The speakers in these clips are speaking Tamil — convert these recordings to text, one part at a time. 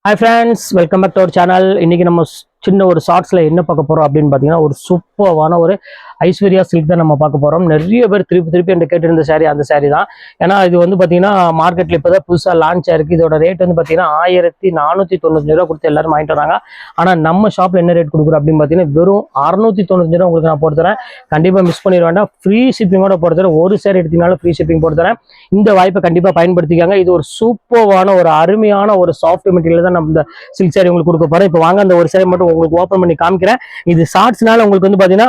Hi friends, welcome back to our channel. இன்னைக்கு நம்ம சின்ன ஒரு ஷார்ட்ஸ்ல என்ன பார்க்க போறோம் அப்படின்னு பாத்தீங்கன்னா ஒரு சூப்பரான ஒரு ஐஸ்வர்யா சில்க் தான் நம்ம பார்க்க போறோம். நிறைய பேர் திருப்பி என்ன கேட்டிருந்த சாரி அந்த சாரி தான். ஏன்னா இது வந்து பாத்தீங்கன்னா மார்க்கெட்ல இப்பதான் புதுசா லான்ச் ஆயிருக்கு. இதோட ரேட் வந்து பாத்தீங்கன்னா 1495 ரூபா கொடுத்து எல்லாரும் வாங்கிட்டு வராங்க. ஆனா நம்ம ஷாப்ல என்ன ரேட் கொடுக்குறோம் அப்படின்னு பாத்தீங்கன்னா வெறும் 695 ரூபா உங்களுக்கு நான் போட்டு தரேன். கண்டிப்பா மிஸ் பண்ணிட வேண்டாம். ஃப்ரீ ஷிப்பிங்கோட போட்டு தரேன். ஒரு சாரி எடுத்தீங்கனாலும் ஃப்ரீ ஷிப்பிங் போட்டு தரேன். இந்த வாய்ப்பை கண்டிப்பா பயன்படுத்திக்காங்க. இது ஒரு சூப்பரான ஒரு அருமையான ஒரு சாஃப்ட் மெட்டீரியல் தான் நம்ம இந்த சில்க் சாரி உங்களுக்கு கொடுக்க போறேன். இப்போ வாங்க அந்த ஒரு சாரி மட்டும் உங்களுக்கு ஓப்பன் பண்ணி காமிக்கிறேன். இது ஷார்ட்ஸ்னால உங்களுக்கு வந்து பாத்தீங்கன்னா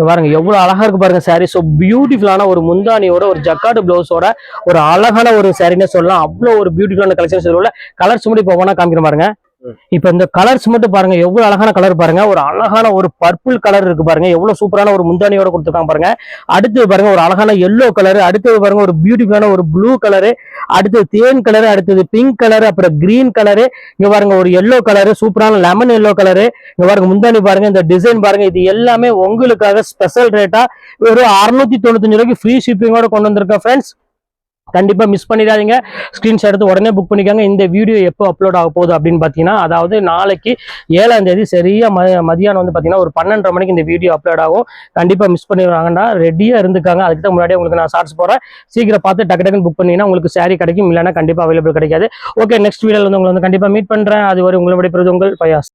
பாருங்க எவ்வளவு அழகா இருக்கு பாருங்க சாரி. சோ பியூட்டிஃபுல்லான ஒரு முந்தானியோட ஒரு ஜக்கார்டு பிளவுஸோட ஒரு அழகான ஒரு சாரின்னு சொல்லலாம். அவ்வளவு ஒரு பியூட்டிஃபுல்லான கலெக்ஷன்ஸ் உள்ள கலர்ஸ் மட்டும் இப்போ ஒவ்வொன்றா காமிக்கிறேன் பாருங்க. இப்ப இந்த கலர்ஸ் மட்டும் பாருங்க எவ்வளவு அழகான கலர் பாருங்க. ஒரு அழகான ஒரு பர்பிள் கலர் இருக்கு பாருங்க. எவ்வளவு சூப்பரான ஒரு முந்தானியோட கொடுத்துருக்காங்க பாருங்க. அடுத்து பாருங்க ஒரு அழகான எல்லோ கலர், அடுத்தது பாருங்க ஒரு பியூட்டிஃபுல்லான ஒரு ப்ளூ கலரு, அடுத்தது தேன் கலர், அடுத்தது பிங்க் கலர், அப்புறம் கிரீன் கலரு, இங்க பாருங்க ஒரு எல்லோ கலரு, சூப்பரான லெமன் எல்லோ கலரு, இங்க பாருங்க முந்தானி பாருங்க, இந்த டிசைன் பாருங்க. இது எல்லாமே உங்களுக்காக ஸ்பெஷல் ரேட்டா வெறும் 695 ரூபாய்க்கு ஃப்ரீ ஷிப்பிங்கோட கொண்டு வந்திருக்கேன் ஃப்ரெண்ட்ஸ். கண்டிப்பா மிஸ் பண்ணிடாதீங்க. ஸ்கிரீன்ஷாட் எடுத்து உடனே புக் பண்ணிக்காங்க. இந்த வீடியோ எப்போ அப்லோட் ஆக போகுது அப்படின்னு பாத்தீங்கன்னா அதாவது நாளைக்கு 7ஆம் தேதி சரியா மதியானம் வந்து பாத்தீங்கன்னா ஒரு 12:30 மணிக்கு இந்த வீடியோ அப்லோட் ஆகும். கண்டிப்பா மிஸ் பண்ணிடுவாங்கன்னா ரெடியா இருந்துக்காங்க. அதுக்கு முன்னாடியே உங்களுக்கு நான் ஷார்ட்ஸ் போறேன். சீக்கிரம் பார்த்து டக்கு புக் பண்ணீங்கன்னா உங்களுக்கு சாரி கிடைக்கும். இல்லைன்னா கண்டிப்பா அவைலபிள் கிடைக்காது. ஓகே, நெக்ஸ்ட் வீடியோல வந்து உங்களை வந்து கண்டிப்பா மீட் பண்றேன். அது வரை உங்களை விடைபெறுவது உங்கள் பயாஸ்.